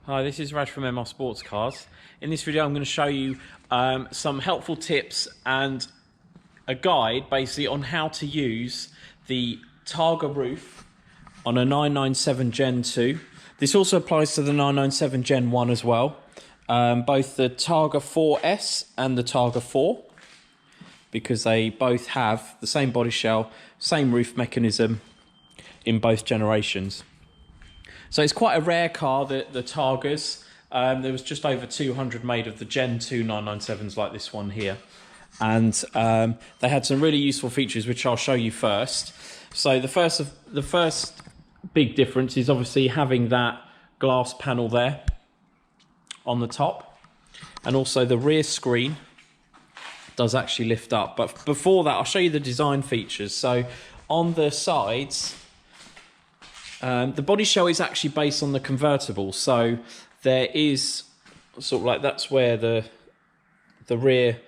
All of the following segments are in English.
Hi, this is Raj from Sportscars. In this video I'm going to show you some helpful tips and a guide basically on how to use the Targa Roof on a 997 Gen 2. This also applies to the 997 Gen 1 as well. Both the Targa 4S and the Targa 4, because they both have the same body shell, same roof mechanism in both generations. So it's quite a rare car, the Targas. There was just over 200 made of the Gen 2 997s like this one here. And they had some really useful features, which I'll show you first. So the first big difference is obviously having that glass panel there on the top. And also the rear screen does actually lift up. But before that, I'll show you the design features. So on the sides, the body shell is actually based on the convertible, so there is sort of like, that's where the rear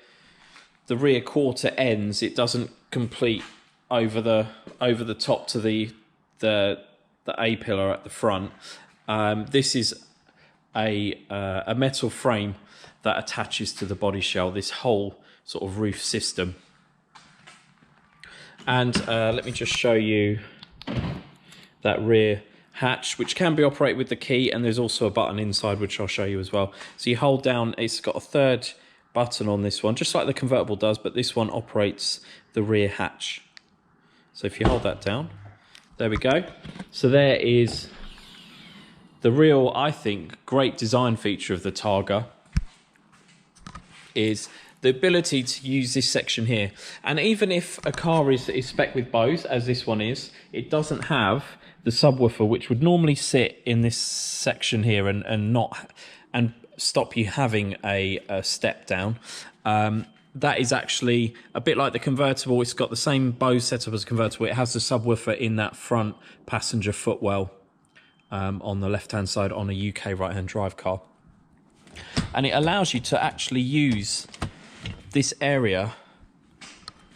quarter ends. It doesn't complete over the top to the A pillar at the front. This is a metal frame that attaches to the body shell, this whole sort of roof system. And let me just show you that rear hatch, which can be operated with the key, and there's also a button inside which I'll show you as well. So you hold down, it's got a third button on this one, just like the convertible does, but this one operates the rear hatch. So if you hold that down, there we go. So there is the real, I think, great design feature of the Targa, is the ability to use this section here. And even if a car is spec'd with Bose, as this one is, it doesn't have the subwoofer, which would normally sit in this section here and stop you having a step down. That is actually a bit like the convertible. It's got the same Bose setup as a convertible. It has the subwoofer in that front passenger footwell on the left-hand side on a UK right-hand drive car. And it allows you to actually use this area.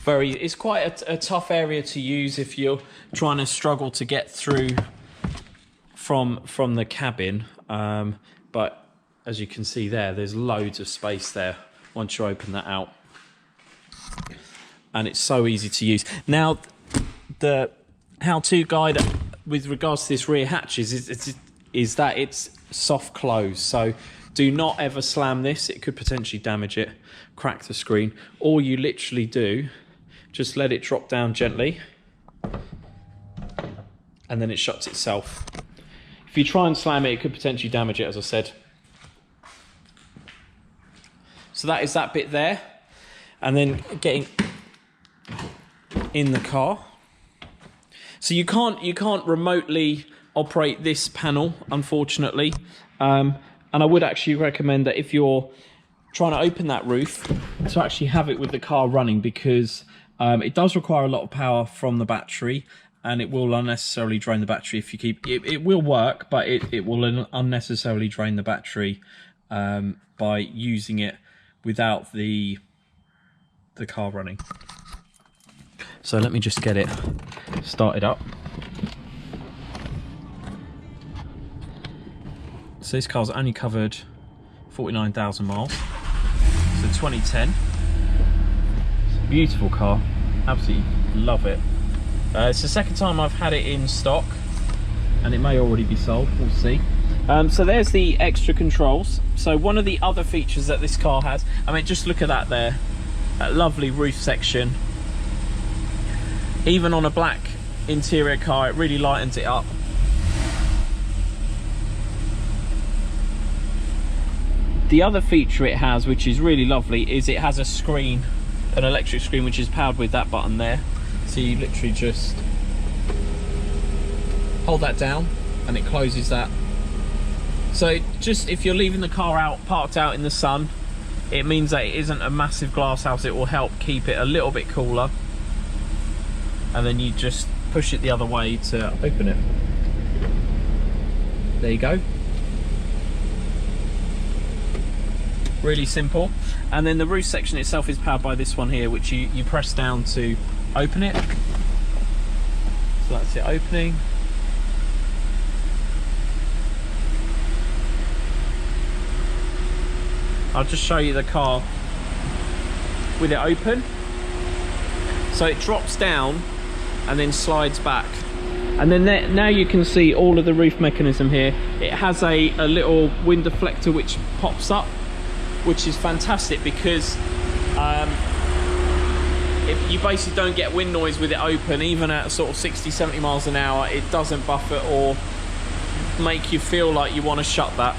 It's quite a tough area to use if you're trying to struggle to get through from the cabin, but as you can see there's loads of space there once you open that out, and it's so easy to use. Now the how-to guide with regards to this rear hatch is that it's soft close, so do not ever slam this. It could potentially damage it, crack the screen. All you literally do, just let it drop down gently, and then it shuts itself. If you try and slam it, it could potentially damage it, as I said. So that is that bit there. And then getting in the car. So you can't remotely operate this panel, unfortunately. And I would actually recommend that if you're trying to open that roof, to actually have it with the car running, because it does require a lot of power from the battery, and it will unnecessarily drain the battery if you keep it. It will work, but it will unnecessarily drain the battery by using it without the car running. So let me just get it started up. So this car's only covered 49,000 miles. So 2010. Beautiful car, absolutely love it. It's the second time I've had it in stock, and it may already be sold, we'll see. So there's the extra controls. So one of the other features that this car has, I mean, just look at that there, that lovely roof section. Even on a black interior car, it really lightens it up. The other feature it has, which is really lovely, is it has a screen, an electric screen, which is powered with that button there. So you literally just hold that down and it closes that. So just if you're leaving the car parked out in the sun, it means that it isn't a massive glass house. It will help keep it a little bit cooler, and then you just push it the other way to open it. There you go. Really simple. And then the roof section itself is powered by this one here, which you press down to open it. So that's it opening. I'll just show you the car with it open. So it drops down and then slides back. And then there, now you can see all of the roof mechanism here. It has a little wind deflector which pops up, which is fantastic because if you basically don't get wind noise with it open, even at sort of 60-70 miles an hour, it doesn't buffet or make you feel like you want to shut that.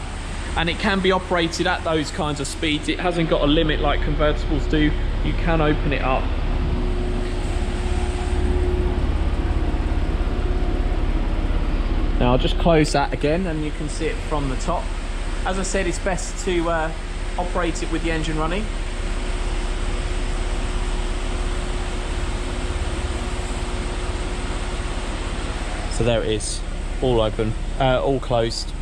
And it can be operated at those kinds of speeds. It hasn't got a limit like convertibles do. You can open it up. Now I'll just close that again and you can see it from the top. As I said, it's best to operate it with the engine running. So there it is, all open, all closed.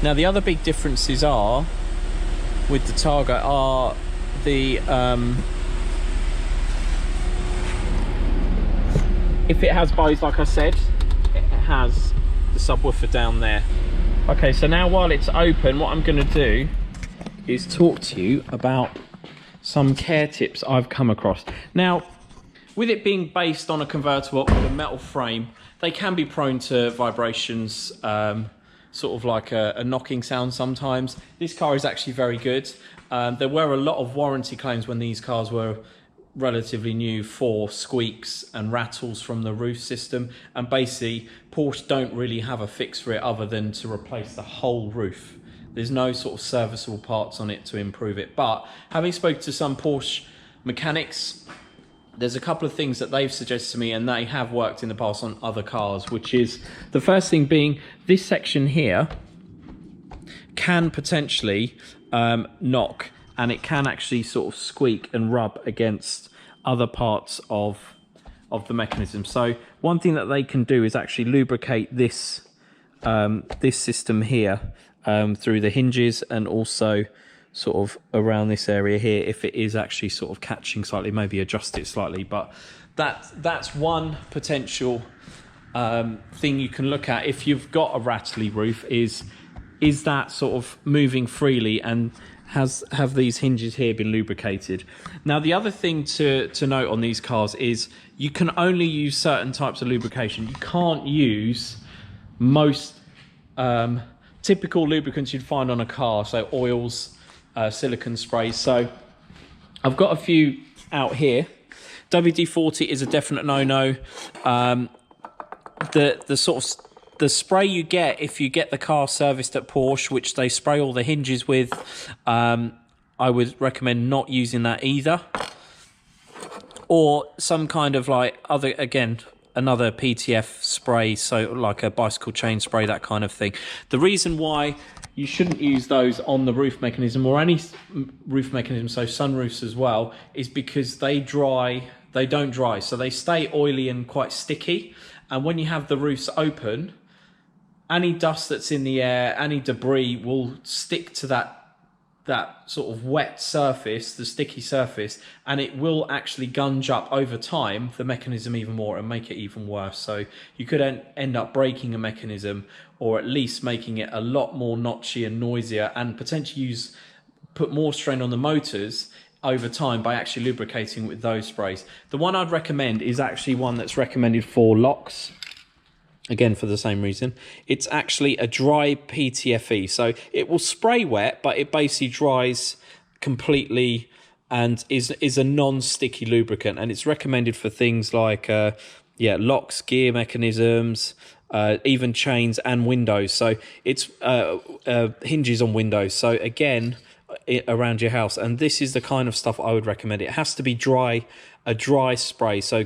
Now the other big differences are with the Targa are the if it has bows, like I said, it has the subwoofer down there. Okay, so now while it's open, what I'm going to do is talk to you about some care tips I've come across. Now, with it being based on a convertible with a metal frame, they can be prone to vibrations, sort of like a knocking sound sometimes. This car is actually very good. There were a lot of warranty claims when these cars were relatively new for squeaks and rattles from the roof system, and basically Porsche don't really have a fix for it other than to replace the whole roof. There's no sort of serviceable parts on it to improve it. But having spoken to some Porsche mechanics, there's a couple of things that they've suggested to me, and they have worked in the past on other cars, which is the first thing being this section here can potentially knock, and it can actually sort of squeak and rub against other parts of the mechanism. So one thing that they can do is actually lubricate this this system here through the hinges, and also sort of around this area here if it is actually sort of catching slightly, maybe adjust it slightly. But that's one potential thing you can look at if you've got a rattly roof, is that sort of moving freely, and have these hinges here been lubricated. Now the other thing to note on these cars is you can only use certain types of lubrication. You can't use most typical lubricants you'd find on a car, so oils, silicone sprays. So I've got a few out here. WD-40 is a definite no-no. The spray you get if you get the car serviced at Porsche, which they spray all the hinges with, I would recommend not using that either. Or some kind of like another PTF spray, so like a bicycle chain spray, that kind of thing. The reason why you shouldn't use those on the roof mechanism, or any roof mechanism, so sunroofs as well, is because they don't dry, so they stay oily and quite sticky. And when you have the roofs open, any dust that's in the air, any debris will stick to that sort of wet surface, the sticky surface, and it will actually gunge up over time the mechanism even more and make it even worse. So you could end up breaking a mechanism, or at least making it a lot more notchy and noisier, and potentially put more strain on the motors over time by actually lubricating with those sprays. The one I'd recommend is actually one that's recommended for locks. Again, for the same reason. It's actually a dry PTFE. So it will spray wet, but it basically dries completely and is a non-sticky lubricant. And it's recommended for things like locks, gear mechanisms, even chains and windows. So it's hinges on windows. So again, around your house. And this is the kind of stuff I would recommend. It has to be a dry spray. So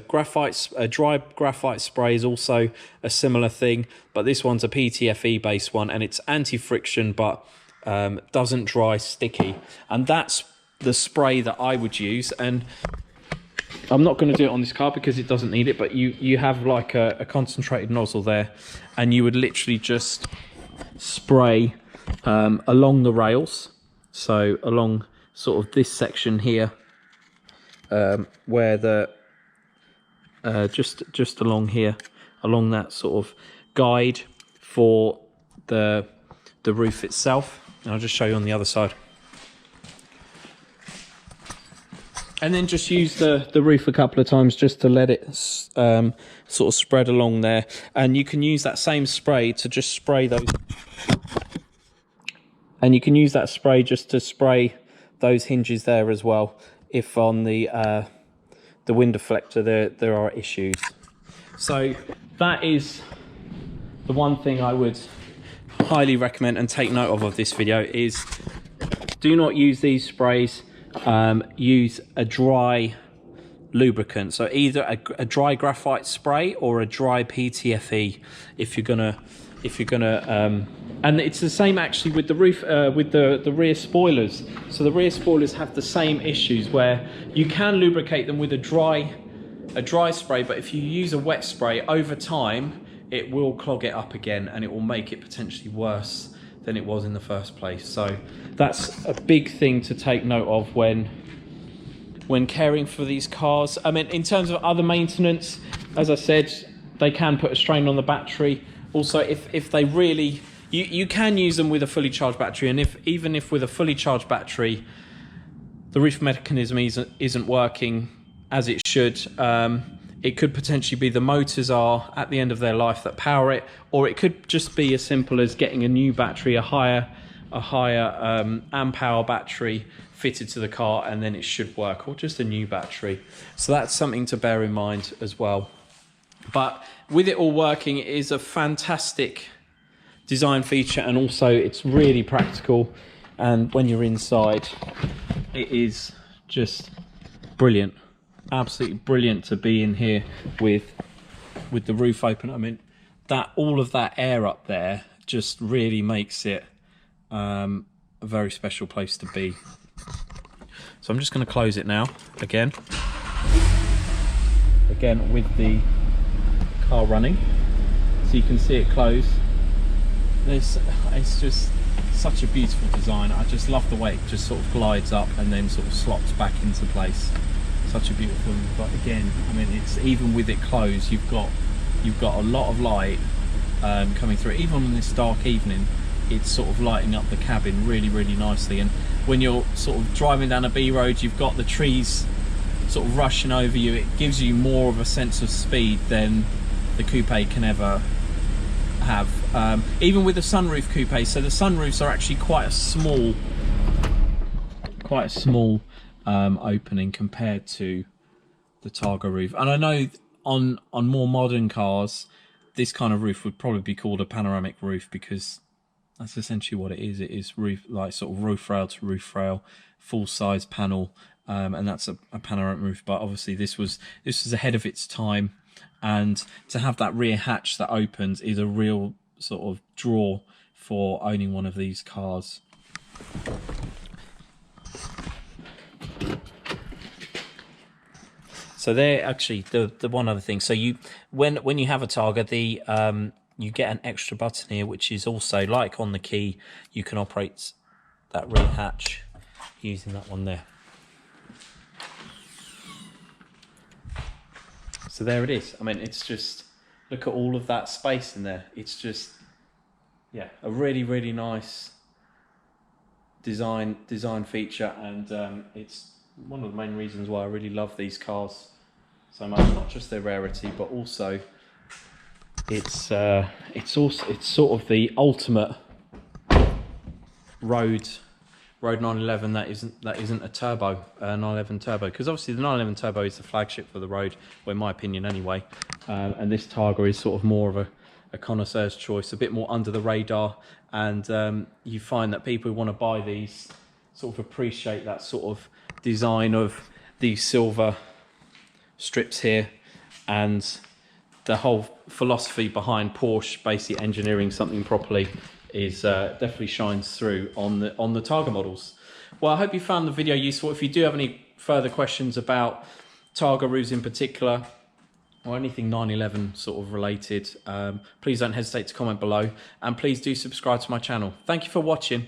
a dry graphite spray is also a similar thing, but this one's a PTFE based one, and it's anti-friction but doesn't dry sticky. And that's the spray that I would use. And I'm not going to do it on this car because it doesn't need it, but you have like a concentrated nozzle there, and you would literally just spray along the rails. So along sort of this section here, where the just along here, along that sort of guide for the the roof itself. And I'll just show you on the other side. And then just use the roof a couple of times just to let it sort of spread along there. And you can use that same spray to just spray those. And you can use that spray just to spray those hinges there as well, if on the wind deflector there are issues. So that is the one thing I would highly recommend and take note of this video is do not use these sprays. Use a dry lubricant, so either a dry graphite spray or a dry PTFE if you're gonna and it's the same actually with the roof with the rear spoilers. So the rear spoilers have the same issues where you can lubricate them with a dry spray, but if you use a wet spray over time it will clog it up again and it will make it potentially worse than it was in the first place. So that's a big thing to take note of when caring for these cars. I mean, in terms of other maintenance, as I said, they can put a strain on the battery. Also, if they really, you can use them with a fully charged battery, and even if with a fully charged battery, the roof mechanism isn't working as it should, it could potentially be the motors are at the end of their life that power it, or it could just be as simple as getting a new battery, a higher amp hour battery fitted to the car, and then it should work, or just a new battery. So that's something to bear in mind as well. But with it all working, it is a fantastic design feature, and also it's really practical. And when you're inside, it is just brilliant. Absolutely brilliant to be in here with the roof open. I mean, all of that air up there just really makes it a very special place to be. So I'm just going to close it now again with the car running, so you can see it close. It's just such a beautiful design. I just love the way it just sort of glides up and then sort of slots back into place. Such a beautiful, but again, I mean, it's even with it closed, you've got a lot of light coming through. Even on this dark evening, it's sort of lighting up the cabin really, really nicely. And when you're sort of driving down a B road, you've got the trees sort of rushing over you. It gives you more of a sense of speed than the coupe can ever have. Even with the sunroof coupe, so the sunroofs are actually quite a small opening compared to the Targa roof. And I know on more modern cars, this kind of roof would probably be called a panoramic roof, because that's essentially what it is. It is roof, like sort of roof rail to roof rail, full size panel, and that's a panoramic roof. But obviously this was ahead of its time, and to have that rear hatch that opens is a real sort of draw for owning one of these cars. So there, actually, the one other thing. So when you have a Targa, you get an extra button here, which is also like on the key. You can operate that rear hatch using that one there. So there it is. I mean, it's just, look at all of that space in there. It's just, yeah, a really, really nice design feature, and it's one of the main reasons why I really love these cars so much. Not just their rarity, but also it's sort of the ultimate road 911 that isn't a turbo 911 turbo, because obviously the 911 turbo is the flagship for the road, well, in my opinion anyway, and this Targa is sort of more of a connoisseur's choice, a bit more under the radar, and you find that people who want to buy these sort of appreciate that sort of design of these silver strips here, and the whole philosophy behind Porsche basically engineering something properly is definitely shines through on the Targa models. Well, I hope you found the video useful. If you do have any further questions about Targa roofs in particular, or anything 911 sort of related, please don't hesitate to comment below, and please do subscribe to my channel. Thank you for watching.